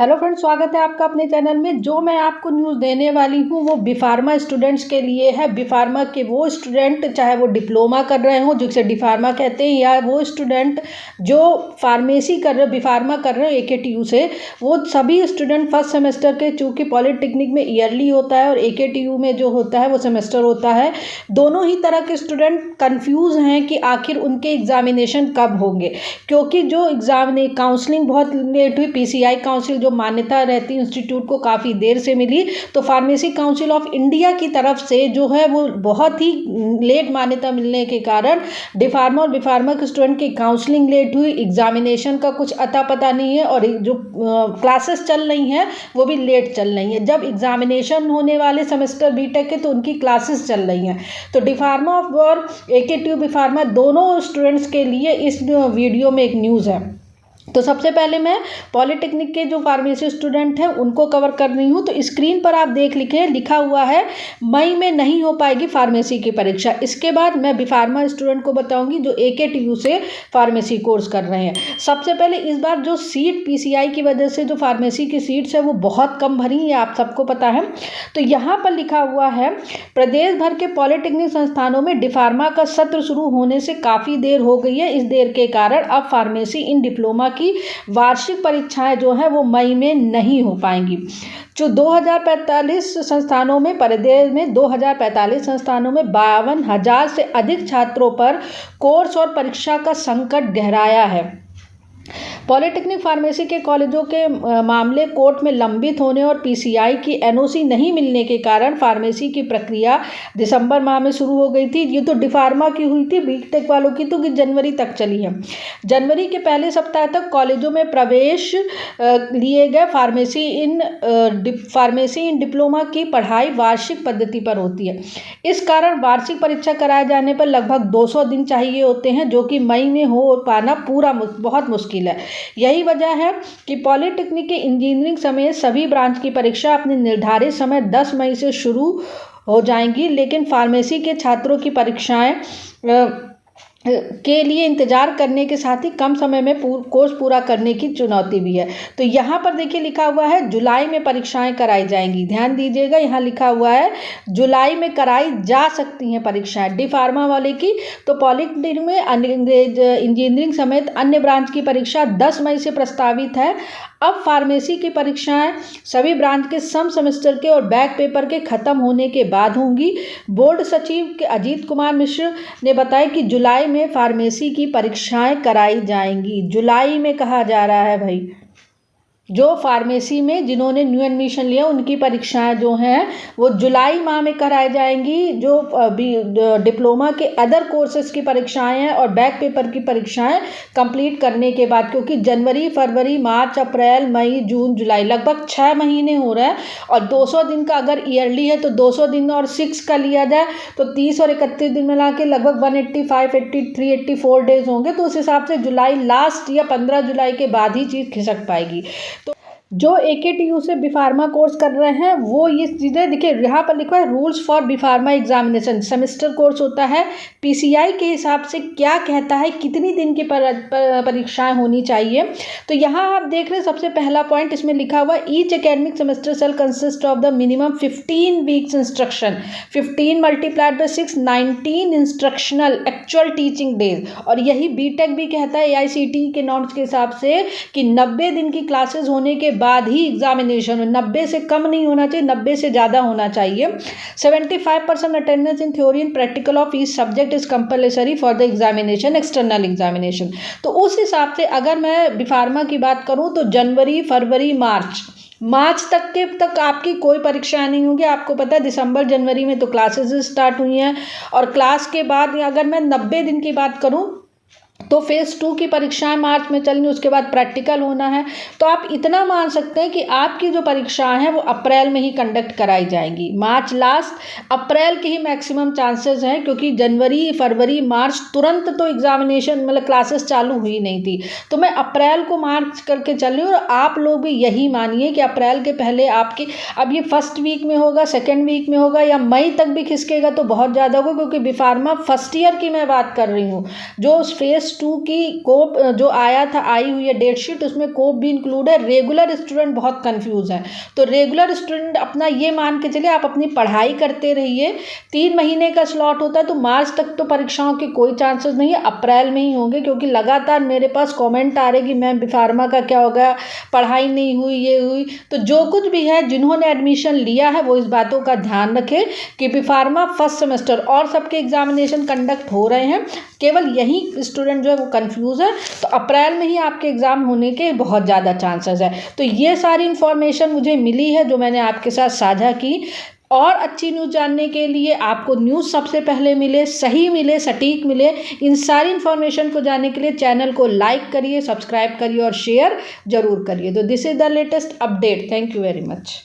Hello friends, स्वागत है आपका अपने चैनल में। जो मैं आपको न्यूज़ देने वाली हूँ वो बीफार्मा स्टूडेंट्स के लिए है। बीफार्मा के वो स्टूडेंट, चाहे वो डिप्लोमा कर रहे हों जिसे बीफार्मा कहते हैं, या वो स्टूडेंट जो फार्मेसी कर रहे, बीफार्मा कर रहे हैं AKTU से, वो सभी स्टूडेंट फर्स्ट सेमेस्टर के, चूँकि पॉलिटेक्निक में ईयरली होता है और AKTU में जो होता है वो सेमेस्टर होता है, दोनों ही तरह के स्टूडेंट कन्फ्यूज़ हैं कि आखिर उनके एग्जामिनेशन कब होंगे। क्योंकि जो काउंसलिंग बहुत लेट हुई, PCI काउंसिल जो मान्यता रहती है इंस्टीट्यूट को काफ़ी देर से मिली, तो फार्मेसी काउंसिल ऑफ इंडिया की तरफ से जो है वो बहुत ही लेट मान्यता मिलने के कारण डिफार्मा और बीफार्मा के स्टूडेंट की काउंसलिंग लेट हुई, एग्जामिनेशन का कुछ अता पता नहीं है, और जो क्लासेस चल रही हैं वो भी लेट चल रही हैं। जब एग्जामिनेशन होने वाले सेमेस्टर बीटेक के तो उनकी क्लासेस चल रही हैं। तो डिफार्मा और AKTU बीफार्मा दोनों स्टूडेंट्स के लिए इस वीडियो में एक न्यूज़ है। तो सबसे पहले मैं पॉलिटेक्निक के जो फार्मेसी स्टूडेंट हैं उनको कवर कर रही हूँ। तो स्क्रीन पर आप लिखा हुआ है मई में नहीं हो पाएगी फार्मेसी की परीक्षा। इसके बाद मैं बीफार्मा स्टूडेंट को बताऊंगी जो AKTU से फार्मेसी कोर्स कर रहे हैं। सबसे पहले इस बार जो सीट PCI की वजह से जो फार्मेसी की सीट्स है वो बहुत कम भरी, ये आप सबको पता है। तो यहाँ पर लिखा हुआ है प्रदेश भर के पॉलिटेक्निक संस्थानों में डिफार्मा का सत्र शुरू होने से काफ़ी देर हो गई है। इस देर के कारण अब फार्मेसी इन डिप्लोमा की वार्षिक परीक्षाएं जो है वो मई में नहीं हो पाएंगी। जो 2045 संस्थानों में, प्रदेश में 2045 संस्थानों में 52,000 से अधिक छात्रों पर कोर्स और परीक्षा का संकट गहराया है। पॉलिटेक्निक फार्मेसी के कॉलेजों के मामले कोर्ट में लंबित होने और PCI की NOC नहीं मिलने के कारण फार्मेसी की प्रक्रिया दिसंबर माह में शुरू हो गई थी। ये तो डिफार्मा की हुई थी, बीटेक वालों की तो जनवरी तक चली है। जनवरी के पहले सप्ताह तक कॉलेजों में प्रवेश लिए गए। फार्मेसी इन डिप्लोमा की पढ़ाई वार्षिक पद्धति पर होती है। इस कारण वार्षिक परीक्षा कराए जाने पर लगभग 200 दिन चाहिए होते हैं, जो कि मई में हो पाना बहुत मुश्किल है। यही वजह है कि पॉलिटेक्निक के इंजीनियरिंग समेत सभी ब्रांच की परीक्षा अपने निर्धारित समय 10 मई से शुरू हो जाएंगी, लेकिन फार्मेसी के छात्रों की परीक्षाएं के लिए इंतजार करने के साथ ही कम समय में कोर्स पूरा करने की चुनौती भी है। तो यहाँ पर देखिए लिखा हुआ है जुलाई में परीक्षाएं कराई जाएंगी। ध्यान दीजिएगा, यहाँ लिखा हुआ है जुलाई में कराई जा सकती हैं परीक्षाएं डी फार्मा वाले की। तो पॉलिटेक्निक में इंजीनियरिंग समेत अन्य ब्रांच की परीक्षा 10 मई से प्रस्तावित है। अब फार्मेसी की परीक्षाएं सभी ब्रांच के सम सेमेस्टर के और बैक पेपर के खत्म होने के बाद होंगी। बोर्ड सचिव के अजीत कुमार मिश्र ने बताया कि जुलाई में फार्मेसी की परीक्षाएं कराई जाएंगी। जुलाई में कहा जा रहा है भाई, जो फार्मेसी में जिन्होंने न्यू एडमिशन लिया उनकी परीक्षाएं जो हैं वो जुलाई माह में कराई जाएंगी। जो डिप्लोमा के अदर कोर्सेज की परीक्षाएं हैं और बैक पेपर की परीक्षाएं कंप्लीट करने के बाद, क्योंकि जनवरी, फरवरी, मार्च, अप्रैल, मई, जून, जुलाई लगभग 6 महीने हो रहे हैं, और 200 दिन का अगर ईयरली है तो 200 दिन और 6 का लिया जाए तो 30 और 31 दिन मिला के लगभग 185, 83, 84 डेज होंगे। तो उस हिसाब से जुलाई लास्ट या 15 जुलाई के बाद ही चीज़ खिसक पाएगी। तो जो AKTU से बीफार्मा कोर्स कर रहे हैं वो ये चीज़ें देखिए, यहाँ पर लिखा है rules for B.Pharma examination. Semester course होता है, PCI के हिसाब से क्या कहता है कितनी दिन की परीक्षाएं होनी चाहिए। तो यहाँ आप देख रहे हैं सबसे पहला पॉइंट इसमें लिखा हुआ each academic semester shall consist of the minimum 15 weeks instruction, 15 multiplied by 6, 19 instructional actual teaching days. और यही बीटेक भी कहता है AICTE के नॉर्म्स के हिसाब से कि 90 दिन की क्लासेज होने के बाद ही एग्जामिनेशन हो। 90 से कम नहीं होना चाहिए, 90 से ज़्यादा होना चाहिए। 75% attendance in theory and practical of each subject is compulsory for the examination, external examination. तो उस हिसाब से अगर मैं बीफार्मा की बात करूं तो जनवरी, फरवरी, मार्च तक आपकी कोई परीक्षाएं नहीं होगी। आपको पता है दिसंबर, जनवरी में तो क्लासेस स्टार्ट हुई हैं, और क्लास के बाद अगर मैं 90 दिन की बात करूं तो फेज़ 2 की परीक्षाएं मार्च में चलनी, उसके बाद प्रैक्टिकल होना है। तो आप इतना मान सकते हैं कि आपकी जो परीक्षाएं हैं वो अप्रैल में ही कंडक्ट कराई जाएंगी। मार्च लास्ट, अप्रैल के ही मैक्सिमम चांसेस हैं, क्योंकि जनवरी, फरवरी, मार्च तुरंत तो एग्जामिनेशन मतलब क्लासेस चालू हुई नहीं थी। तो मैं अप्रैल को मार्च करके चल रही हूँ, और आप लोग भी यही मानिए कि अप्रैल के पहले आपकी, अब ये फर्स्ट वीक में होगा, सेकेंड वीक में होगा, या मई तक भी खिसकेगा तो बहुत ज़्यादा होगा, क्योंकि बीफार्मा फर्स्ट ईयर की मैं बात कर रही हूँ। जो फेज़ BS2 की कोप जो आई हुई है डेटशीट, उसमें कोप भी इंक्लूड है। रेगुलर स्टूडेंट बहुत कंफ्यूज हैं, तो रेगुलर स्टूडेंट अपना ये मान के चलिए आप अपनी पढ़ाई करते रहिए। 3 महीने का स्लॉट होता है, तो मार्च तक तो परीक्षाओं के कोई चांसेस नहीं है, अप्रैल में ही होंगे, क्योंकि लगातार मेरे पास कमेंट आ रहे कि मैम बी.फार्मा का क्या होगा, पढ़ाई नहीं हुई, ये हुई। तो जो कुछ भी है, जिन्होंने एडमिशन लिया है वो इस बातों का ध्यान रखें कि बी.फार्मा फर्स्ट सेमेस्टर और सबके एग्जामिनेशन कंडक्ट हो रहे हैं, केवल यही स्टूडेंट जो है वो कंफ्यूज है। तो अप्रैल में ही आपके एग्ज़ाम होने के बहुत ज़्यादा चांसेस है। तो ये सारी इन्फॉर्मेशन मुझे मिली है जो मैंने आपके साथ साझा की। और अच्छी न्यूज़ जानने के लिए, आपको न्यूज़ सबसे पहले मिले, सही मिले, सटीक मिले, इन सारी इन्फॉर्मेशन को जानने के लिए चैनल को लाइक करिए, सब्सक्राइब करिए और शेयर जरूर करिए। तो this is the latest update. Thank you very much.